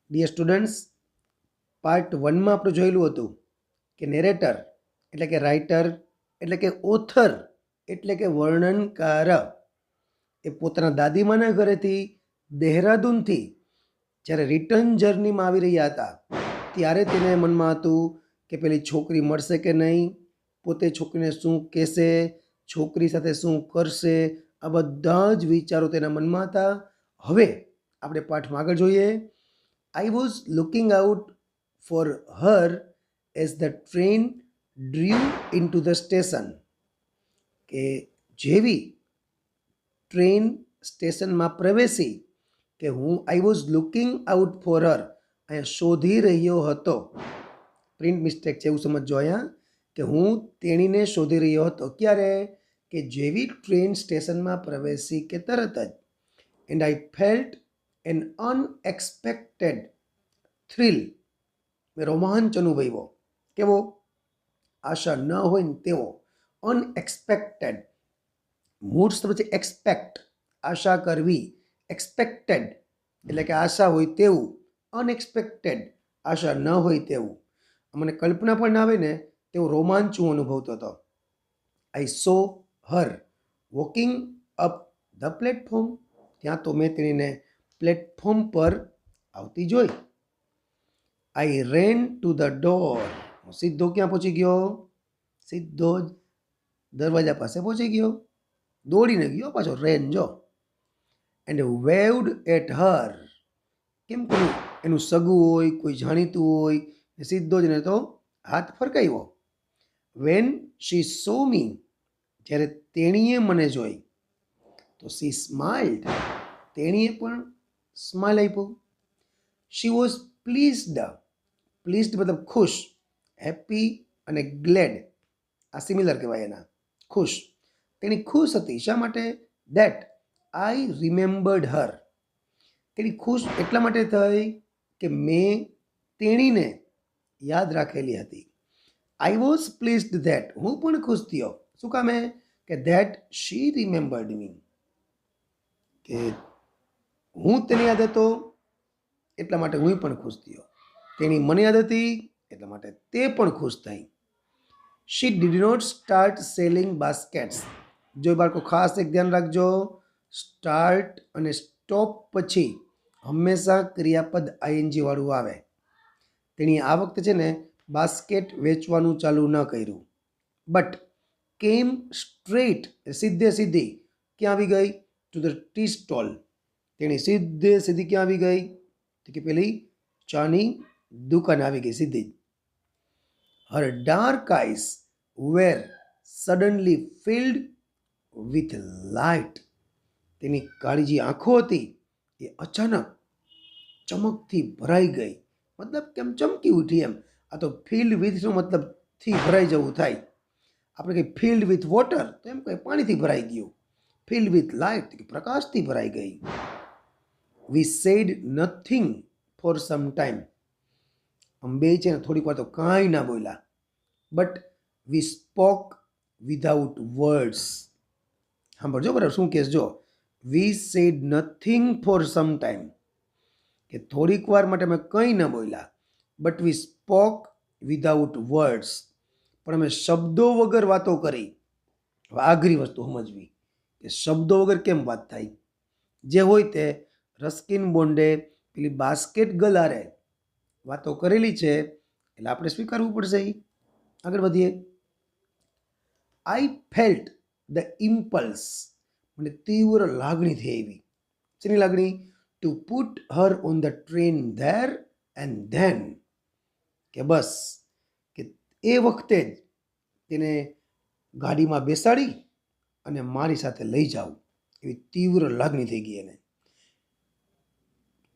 Dear students, part 1માં આપણે જોયેલું હતું કે નેરેટર એટલે કે રાઇટર એટલે કે ઓથર એટલે કે વર્ણનકાર એ પોતાના દાદીમાના ઘરેથી દહેરાદૂનથી જ્યારે રિટર્ન જર્નીમાં આવી રહ્યા હતા ત્યારે તેને મનમાં હતું કે પેલી છોકરી મળશે કે નહીં, પોતે છોકરીને શું કહેશે, છોકરી સાથે શું કરશે, આ બધા જ વિચારો તેના મનમાં હતા. હવે આપણે પાઠમાં આગળ જોઈએ. I was looking out for her as the train drew into the station. કે જેવી ટ્રેન સ્ટેશનમાં પ્રવેશી કે હું I was looking out for her, અહીંયા શોધી રહ્યો હતો. પ્રિન્ટ મિસ્ટેક છે એવું સમજો અહીંયા કે હું તેણીને શોધી રહ્યો હતો. ક્યારે? કે જેવી ટ્રેન સ્ટેશનમાં પ્રવેશી કે તરત જ. And I felt an unexpected thrill, મેં રોમાંચ અનુભવ્યો. કેવો? આશા ન હોય ને તેવો. અનએક્સપેક્ટેડ, મૂળ શબ્દ છે એક્સપેક્ટ, આશા કરવી. એક્સપેક્ટેડ એટલે કે આશા હોય તેવું. અનએક્સપેક્ટેડ આશા ન હોય તેવું. મને કલ્પના પણ ના આવે ને તેવો રોમાંચ હું અનુભવતો હતો. આઈ સો હર વોકિંગ અપ ધ પ્લેટફોર્મ, ત્યાં તો મેં તેણીને પ્લેટફોર્મ પર આવતી જોઈ. આઈ રેન ટુ ધ ડોર, હું સીધો ક્યાં પહોંચી ગયો? સીધો જ દરવાજા પાસે પહોંચી ગયો. દોડીને ગયો પાછો, રેન જો. એન્ડ વેવડ એટ હર, કેમ કોઈ એનું સગું હોય, કોઈ જાણીતું હોય, સીધો જ ને તો હાથ ફરકાવ્યો. વેન શી સો મી, જ્યારે તેણીએ મને જોઈ તો શી સ્માઇલ્ડ, તેણીએ પણ સ્માઇલ આપ્યું. શી વોઝ પ્લીઝડ, પ્લીઝડ મતલબ ખુશ. હેપી અને ગ્લેડ આ સિમિલર કહેવાય એના, ખુશ. તેણી ખુશ હતી. શા માટે? દેટ આઈ રિમેમ્બર્ડ હર, તેણી ખુશ એટલા માટે થઈ કે મેં તેણીને યાદ રાખેલી હતી. આઈ વોઝ પ્લીઝડ ધેટ, હું પણ ખુશ થયો. શું કામે? કે ધેટ શી રિમેમ્બર્ડ મી, કે હું તેને યાદ હતો એટલા માટે હું પણ ખુશ થયો. તેની મને યાદ હતી એટલા માટે તે પણ ખુશ થઈ. She did not start selling baskets, જો બાળકો ખાસ એક ધ્યાન રાખજો, સ્ટાર્ટ અને સ્ટોપ પછી હંમેશા ક્રિયાપદ આઈએનજી વાળું આવે. તેની આ વખતે છે ને બાસ્કેટ વેચવાનું ચાલુ ન કર્યું. બટ કેમ સ્ટ્રેટ, સીધે સીધી ક્યાં આવી ગઈ? ટુ ધ ટી સ્ટોલ, તેની સીધે સીધી ક્યાં આવી ગઈ? તો કે પેલી ચાની દુકાન આવી ગઈ સીધી જ. Her dark eyes were suddenly filled with light, તેની કાળી જે આંખો હતી એ અચાનક ચમકથી ભરાઈ ગઈ. મતલબ કેમ ચમકી ઉઠી એમ. આ તો ફિલ્ડ વિથનો મતલબ થી ભરાઈ જવું થાય. આપણે કંઈ ફિલ્ડ વિથ વોટર તો એમ કંઈ પાણીથી ભરાઈ ગયું. ફિલ્ડ વિથ લાઇટ કે પ્રકાશથી ભરાઈ ગઈ. We said nothing for some time, આમ બે છે ને થોડીક વાર તો કાંઈ ના બોલ્યા. But we spoke without words. સાંભળજો બરાબર શું કહેશ જો. We said nothing for some time, કે થોડીક વાર માટે અમે કંઈ ન બોલ્યા. But we spoke without words, પણ અમે શબ્દો વગર વાતો કરી. હવે આઘરી વસ્તુ સમજવી કે શબ્દો વગર કેમ વાત થાય. જે હોય તે રસ્કિન બોન્ડે પેલી બાસ્કેટ ગર્લ હારે વાતો કરેલી છે એટલે આપણે સ્વીકારવું પડશે. આગળ વધીએ. આઈ ફેલ્ટ ધ ઇમ્પલ્સ, મને તીવ્ર લાગણી થઈ એવી. શેની લાગણી? Two put Har on the train there and then, કે બસ કે એ વખતે જ તેને ગાડીમાં બેસાડી અને મારી સાથે લઈ જાઉં એવી તીવ્ર લાગણી થઈ ગઈ એને.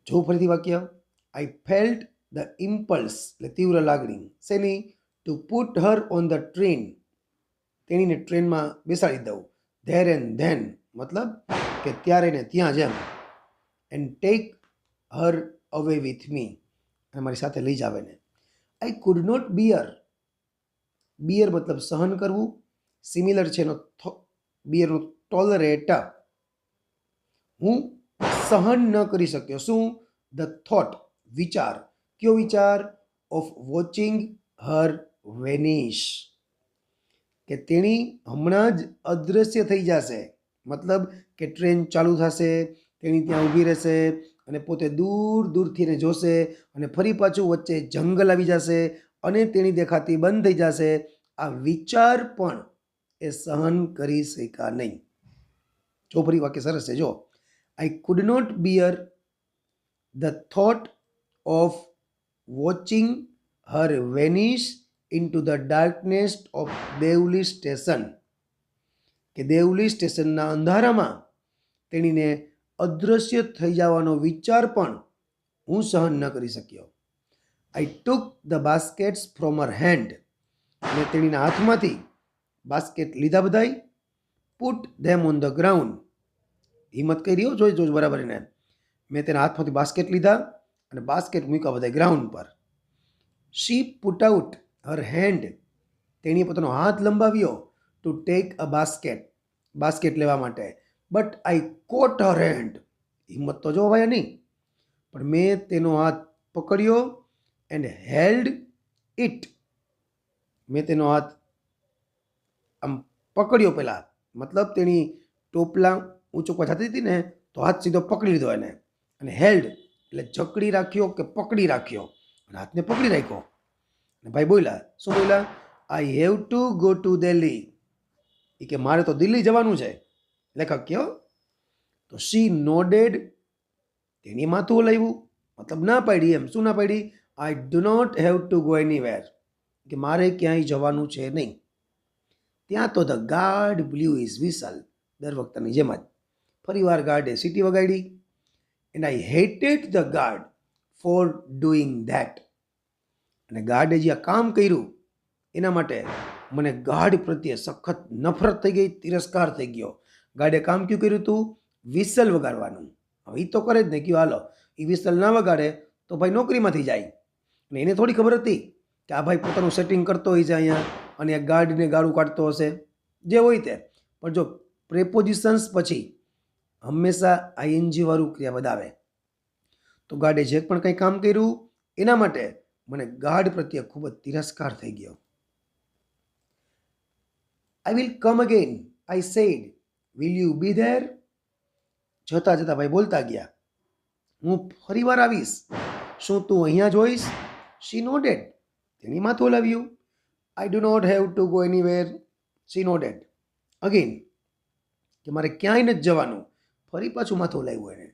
જો ફરીથી વાક્ય. આઈ ફેલ્ટ ધ ઇમ્પલ્સ એટલે તીવ્ર લાગણી. શેની? Two put Har on the train, તેણીને ટ્રેનમાં બેસાડી દઉં. ધેર એન્ડ ધેન મતલબ કે ત્યારે ને ત્યાં જ એમ. એન્ડ ટેક હર અવે વિથ મી, અને મારી સાથે લઈ જાવે ને. I could not bear, bear મતલબ સહન કરવું. સિમિલર છે એનો બિયરનું ટોલરેટ. હું સહન ન કરી શક્યો. શું? ધ થોટ વિચાર. કયો વિચાર? ઓફ વોચિંગ હર વેનિશ, કે તેણી હમણાં જ અદૃશ્ય થઈ જશે. મતલબ કે ટ્રેન ચાલુ થશે, તેણી ત્યાં ઊભી રહેશે અને પોતે દૂર દૂરથી એને જોશે અને ફરી પાછું વચ્ચે જંગલ આવી જશે અને તેણી દેખાતી બંધ થઈ જશે. આ વિચાર પણ એ સહન કરી શક્યા નહીં. જો ફરી વાક્ય સરસ છે, જો. I could not bear the thought of watching her vanish into the darkness of Deoli station, કે દેવલી સ્ટેશનના અંધારામાં તેણીને અદૃશ્ય થઈ જવાનો વિચાર પણ હું સહન ન કરી શક્યો. I took the baskets from her hand, મેં તેણીના હાથમાંથી બાસ્કેટ લીધા બધાય. Put them on the ground, હિંમત કરી રહ્યો, જોઈ બરાબર એને. મેં તેના હાથમાંથી બાસ્કેટ લીધા અને બાસ્કેટ મૂક્યા બધા ગ્રાઉન્ડ પર. She put out her hand, તેણીએ પોતાનો હાથ લંબાવ્યો to take a basket, basket લેવા માટે. But I coat Har hand, હિંમત તો જો ભાઈ નહીં, પણ મેં તેનો હાથ પકડ્યો એન્ડ હેલ્ડ ઇટ, મેં તેનો હાથ આમ પકડ્યો પહેલાં, મતલબ તેની ટોપલા ઊંચુકવા જતી હતી ને તો હાથ સીધો પકડી લીધો એને, અને હેલ્ડ એટલે જકડી રાખ્યો કે પકડી રાખ્યો, અને હાથને પકડી રાખ્યો. અને ભાઈ બોલ્યા, શું બોલ્યા? I have to go to Delhi, એ કે મારે તો દિલ્હી જવાનું છે. લેખક કયો? તો શી નોડેડ, તેની માથું હલાવ્યું, મતલબ ના પાડી એમ. શું ના પાડી? I do not have to go anywhere, કે મારે ક્યાંય જવાનું છે નહીં. ત્યાં તો the guard blew his whistle, દર વખતની જેમ જ ફરીવાર ગાર્ડે સીટી વગાડી. And I hated the guard for doing that, અને ગાર્ડે જે આ કામ કર્યું એના માટે મને ગાર્ડ પ્રત્યે સખત નફરત થઈ ગઈ, તિરસ્કાર થઈ ગયો. ગાર્ડે કામ ક્યું કર્યું હતું? વિસલ વગાડવાનું. હવે એ તો કરે જ ને, કયું હાલો એ વિસલ ના વગાડે તો ભાઈ નોકરીમાંથી જાય. અને એને થોડી ખબર હતી કે આ ભાઈ પોતાનું સેટિંગ કરતો હોય છે અહીંયા અને આ ગાર્ડને ગાળું કાઢતો હશે, જે હોય તે. પણ જો પ્રેપોઝિશન્સ પછી હંમેશા આઈએનજી વાળું ક્રિયાપદ આવે, તો ગાર્ડે જે પણ કંઈ કામ કર્યું એના માટે મને ગાર્ડ પ્રત્યે ખૂબ જ તિરસ્કાર થઈ ગયો. I will come again, I said, will you be there? જતા જતા ભાઈ બોલતા ગયા, હું ફરી વાર આવીશ, શું તું અહીંયા જોઈશ? શી નોડેડ, તેની માથું હલાવ્યું. I do not have to go anywhere, she nodded. Again, કે મારે ક્યાંય નથી જવાનું, ફરી પાછું માથું હલાવ્યું એને.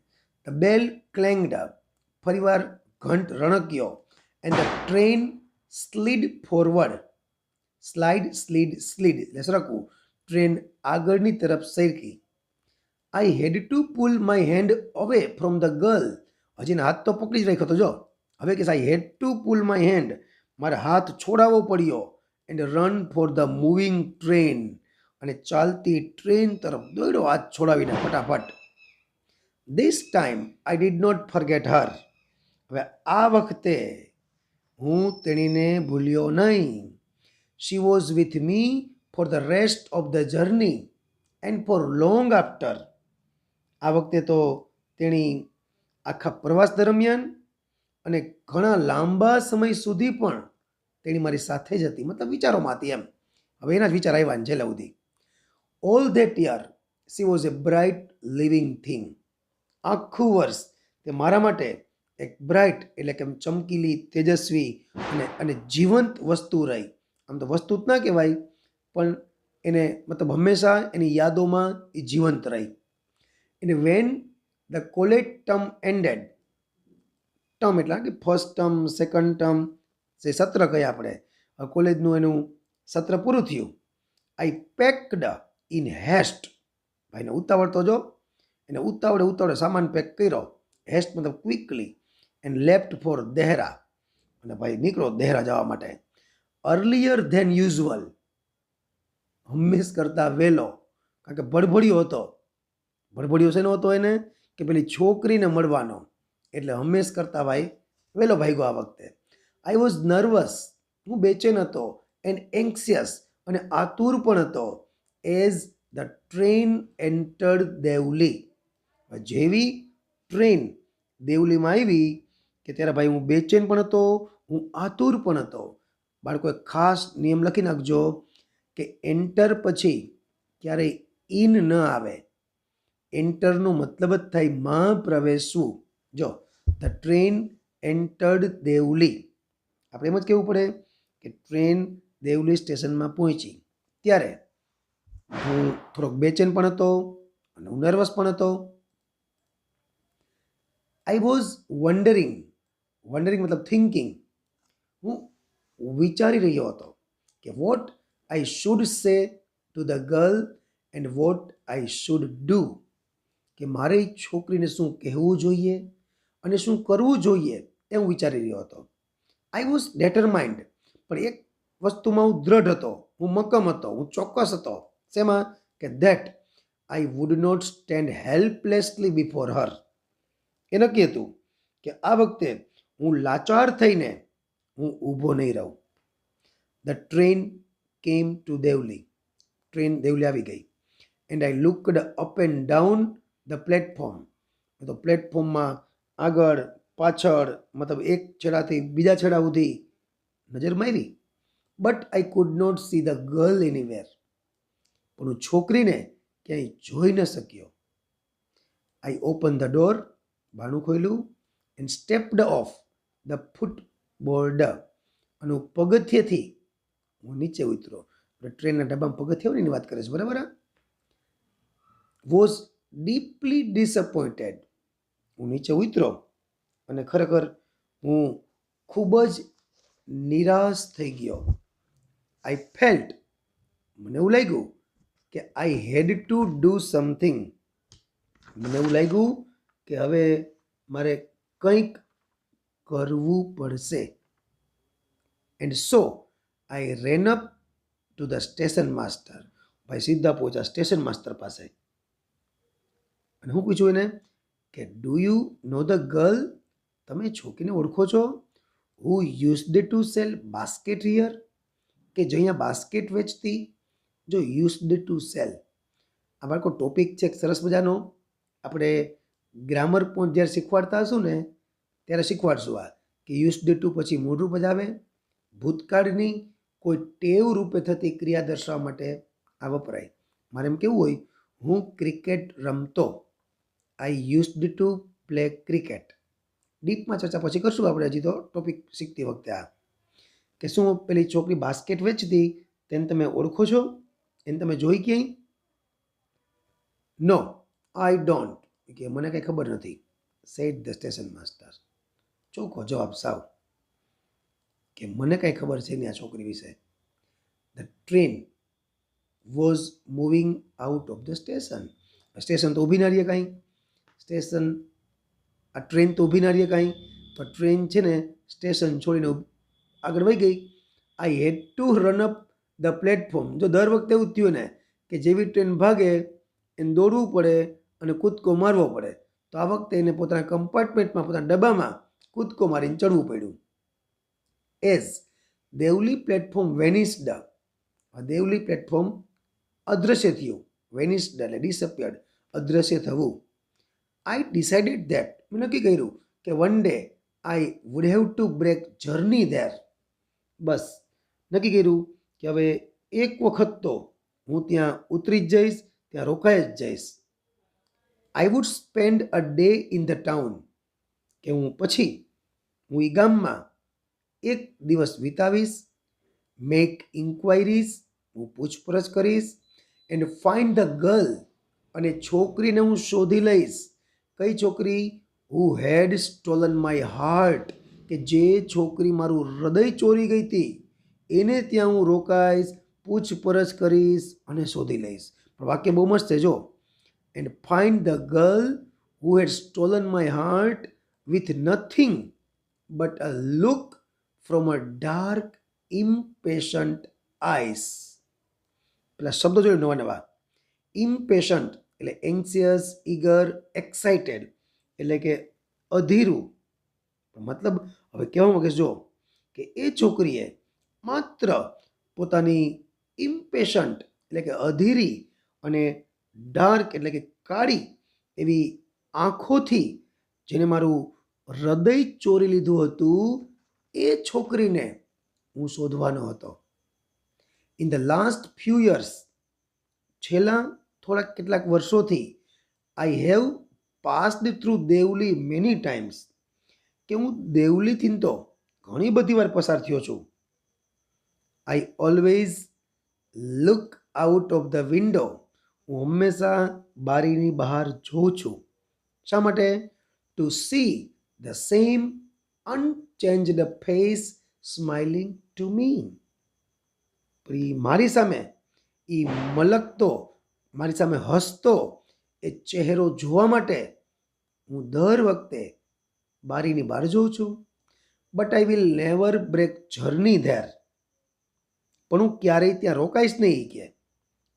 ધ બેલ ક્લેંગ્ડ, ફરીવાર ઘંટ રણક્યો. And the train slid forward, slid એટલે સરકવું, ટ્રેન આગળની તરફ સરકી. I had to pull my hand away from the girl, હજીને હાથ તો પકડી જ રાખ્યો હતો. જો હવે કે I had to pull my hand, મારે હાથ છોડાવવો પડ્યો. And run for the moving train, અને ચાલતી ટ્રેન તરફ દોડ્યો હાથ છોડાવીને ફટાફટ. This time I did not forget her, હવે આ વખતે હું તેણીને ભૂલ્યો નહીં. She was with me for the rest of the journey and for long after, આ વખતે તો તેણી આખા પ્રવાસ દરમિયાન અને ઘણા લાંબા સમય સુધી પણ તેણી મારી સાથે જ હતી, મતલબ વિચારોમાં હતી એમ. હવે એના જ વિચાર આવ્યા ને છેલ્લા સુધી. All that year she was a bright living thing, આખું વર્ષ તે મારા માટે એક બ્રાઇટ એટલે કે ચમકીલી, તેજસ્વી અને જીવંત વસ્તુ રહી. આમ તો વસ્તુ જ ના કહેવાય, પણ એને મતલબ હંમેશા એની યાદોમાં એ જીવંત રહી. અને when the college term ended, term એટલે કે ફર્સ્ટ ટર્મ, સેકન્ડ ટર્મ, જે સત્ર કહીએ આપણે, કોલેજનું એનું સત્ર પૂરું થયું. આઈ પેક્ડ ઇન હેસ્ટ, ભાઈને ઉતાવળ તો જો, એને ઉતાવળે સામાન પેક કર્યો. હેસ્ટ મતલબ quickly. And left four Dehra, અને ભાઈ નીકળો દેહરા જવા માટે. અર્લિયર ધેન યુઝ્યુઅલ, હંમેશ કરતાં વહેલો, કારણ કે ભડભડિયો હતો. ભડભડિયો શેનો હતો એને? કે પેલી છોકરીને મળવાનો, એટલે હંમેશ કરતાં ભાઈ વહેલો ભાગ્યો આ વખતે. આઈ વોઝ નર્વસ, હું બેચેન હતો. એન્ડ એન્ક્સિયસ, અને આતુર પણ હતો. As the train entered Deoli, જેવી ટ્રેન દેવલીમાં આવી કે ત્યારે ભાઈ હું બેચેન પણ હતો, હું આતુર પણ હતો. બાળકો એક ખાસ નિયમ લખી નાખજો કે એન્ટર પછી ક્યારેય ઇન ન આવે. એન્ટરનો મતલબ જ થાય માં પ્રવેશવું. જો ધ ટ્રેન એન્ટર્ડ દેવલી, આપણે એમ જ કહેવું પડે કે ટ્રેન દેવલી સ્ટેશનમાં પહોંચી. ત્યારે હું થોડોક બેચેન પણ હતો અને હું નર્વસ પણ હતો. આઈ વોઝ વન્ડરિંગ, વન્ડરિંગ મતલબ થિંકિંગ, હું વિચારી રહ્યો હતો કે વોટ આઈ શુડ સે to the girl and what I should do, કે મારે છોકરીને શું કહેવું જોઈએ અને શું કરવું જોઈએ એ હું વિચારી રહ્યો હતો. આઈ વોઝ ડેટરમાઇન્ડ, પણ એક વસ્તુમાં હું દ્રઢ હતો, હું મક્કમ હતો, હું ચોક્કસ હતો. શેમાં? કે that I would not stand helplessly before her. એ નક્કી હતું કે આ વખતે હું લાચાર થઈને હું ઊભો નહીં રહું. The train came to Deoli, train Deoli આવી ગઈ. And I looked up and down the platform. તો પ્લેટફોર્મમાં આગળ પાછળ મતલબ એક છેડાથી બીજા છેડા સુધી નજર મારી. But I could not see the girl anywhere, પણ હું છોકરીને ક્યાંય જોઈ ન શક્યો. આઈ ઓપન ધ ડોર, બારણું ખોલ્યું, and stepped of the footboard, અને હું પગથિયેથી હું નીચે ઉતરો. ટ્રેનના ડબ્બામાં પગથિયા હોય એની વાત કરે છે, બરાબર. વોઝ ડીપલી ડિસઅપોઇન્ટેડ, હું નીચે ઉતરો અને ખરેખર હું ખૂબ જ નિરાશ થઈ ગયો. આઈ ફેલ્ટ, મને એવું લાગ્યું કે I had to do something, મને એવું લાગ્યું કે હવે મારે કંઈક કરવું પડશે. And so I rain up to the station master, ભાઈ સીધા પહોંચ્યા સ્ટેશન માસ્ટર પાસે. અને હું પૂછું એને કે do you know the girl, તમે છોકરીને ઓળખો છો? Who used to sell basket here, કે જે અહીંયા બાસ્કેટ વેચતી. જો યુઝડ ટુ સેલ, આ બાળકો ટોપિક છે સરસ મજાનો. આપણે ગ્રામર પોઈન્ટ જ્યારે શીખવાડતા હશું ને ત્યારે શીખવાડશું આ કે યુઝડ ટુ પછી મૂળરૂપ જ આવે. ભૂતકાળની કોઈ ટેવ રૂપે થતી ક્રિયા દર્શાવવા માટે આ વપરાય. મારે એમ કેવું હોય, હું ક્રિકેટ રમતો. આઈ યુઝડ ટુ પ્લે ક્રિકેટ. ડીપમાં ચર્ચા પછી કરશું આપણે, હજી તો ટોપિક શીખતી વખતે આ કે શું પેલી છોકરી બાસ્કેટ વેચતી તેને તમે ઓળખો છો? એને તમે જોઈ ક્યાંય? નો આઈ ડોન્ટ, કે મને કંઈ ખબર નથી. સેડ ધ સ્ટેશન માસ્ટર, ચોખ્ખો જવાબ સાવ કે મને કાંઈ ખબર છે નહીં આ છોકરી વિશે. The train was moving out of the station, station તો ઊભી ના રહીએ કાંઈ, સ્ટેશન આ ટ્રેન તો ઊભી ના રહીએ કાંઈ, તો ટ્રેન છે ને સ્ટેશન છોડીને આગળ વહી ગઈ. I had to run up the platform, જો દર વખતે એવું થયું ને કે જેવી ટ્રેન ભાગે એને દોડવું પડે અને કૂદકો મારવો પડે, તો આ વખતે એને પોતાના કમ્પાર્ટમેન્ટમાં, પોતાના ડબ્બામાં કૂદકો મારીને ચડવું પડ્યું. As Deoli platform vanished, Deoli platform અદૃશ્ય થયું. વેનિસ્ડ એટલે ડિસઅપિયર્ડ, અદૃશ્ય થવું. આઈ ડિસાઇડેડ ધેટ, મેં નક્કી કર્યું કે one day I would have to break journey there. બસ નક્કી કર્યું કે હવે એક વખત તો હું ત્યાં ઉતરી જ જઈશ, ત્યાં રોકાઈ જ જઈશ. I would spend a day in the town, કે હું પછી હું એ ગામમાં એક દિવસ વિતાવીશ. મેક ઇન્ક્વાયરીઝ, હું પૂછપરછ કરીશ. એન્ડ ફાઇન્ડ ધ ગર્લ, અને છોકરીને હું શોધી લઈશ. કઈ છોકરી? હુ હેડ સ્ટોલન માય હાર્ટ, કે જે છોકરી મારું હૃદય ચોરી ગઈ હતી એને ત્યાં હું રોકાઈશ, પૂછપરછ કરીશ અને શોધી લઈશ. પણ વાક્ય બહુ મસ્ત છે જો. And find the girl who had stolen my heart with nothing but a look from a dark impatient eyes. પેલા શબ્દો જોયું નવા નવા. ઇમ્પેશન્ટ એટલે એન્સિયસ, ઈગર, એક્સાઇટેડ એટલે કે અધીરું. મતલબ હવે કહેવા માંગે જો કે એ છોકરીએ માત્ર પોતાની ઇમ્પેશન્ટ એટલે કે અધીરી અને ડાર્ક એટલે કે કાળી એવી આંખોથી જેને મારું હૃદય ચોરી લીધું હતું એ છોકરીને હું શોધવાનો હતો. In the last few years, છેલ્લા થોડાક કેટલાક વર્ષોથી, I have passed through Deoli many times, કે હું દેવલીથી તો ઘણી બધી વાર પસાર થયો છું. I always look out of the window, હું હંમેશા બારીની બહાર જોઉં છું. શા માટે? To see the same unchanged face smiling to me. મારી સામે એ મલકતો, મારી સામે હસતો એ ચહેરો જોવા માટે હું દર વખતે બારીની બહાર જોઉં છું. But I will never break journey there, પણ હું ક્યારેય ત્યાં રોકાઈશ નહીં, કે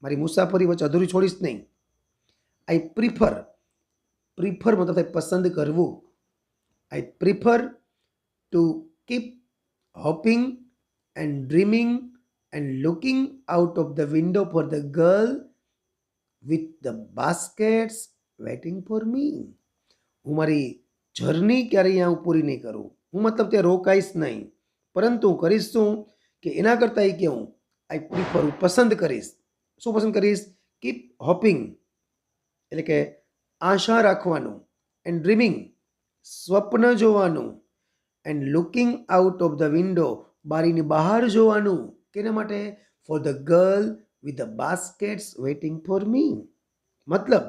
મારી મુસાફરી વચ્ચે અધૂરી છોડીશ નહીં. આઈ પ્રિફર મતલબ થાય પસંદ કરવું. I prefer to keep hoping and dreaming and looking out of the window for the girl with the baskets waiting for me. હું મારી જર્ની ક્યારેય અહીંયા પૂરી નહીં કરું, હું મતલબ ત્યાં રોકાઈશ નહીં, પરંતુ હું કરીશ શું કે એના કરતાં એ કે હું આઈ પ્રિફર, હું પસંદ કરીશ. શું પસંદ કરીશ? કીપ હોપિંગ એટલે કે આશા રાખવાનું, એન્ડ ડ્રીમિંગ સ્વપ્ન જોવાનું, and looking out of the window બારીની બહાર જોવાનું. કેના માટે? For the girl with the baskets waiting for me. મતલબ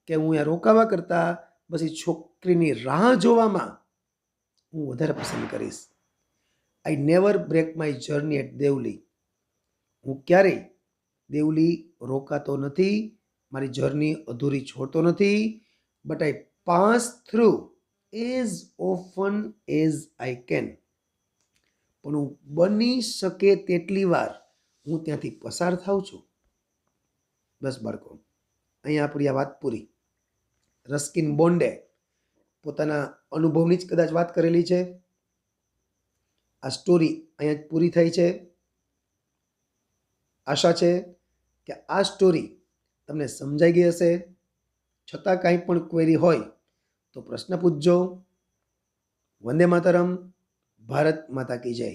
કે હું અહીંયા રોકાવા કરતાં બસ એ છોકરીની રાહ જોવામાં હું વધારે પસંદ કરીશ. I never break my journey at Deoli, હું ક્યારેય દેવલી રોકાતો નથી, મારી જર્ની અધૂરી છોડતો નથી. But I pass through as often as I can, પણ હું બની શકે તેટલી વાર હું ત્યાંથી પસાર થાઉં છું. બસ બાળકો, અહીંયા આપણી આ વાત પૂરી. રસ્કિન બોન્ડે પોતાના અનુભવની જ કદાચ વાત કરેલી છે. આ સ્ટોરી અહીંયા જ પૂરી થઈ છે. આશા છે કે આ સ્ટોરી તમને સમજાઈ ગઈ હશે. છતાં કાંઈ પણ ક્વેરી હોય તો પ્રશ્ન પૂછજો. વંદે માતરમ. ભારત માતા કી જય.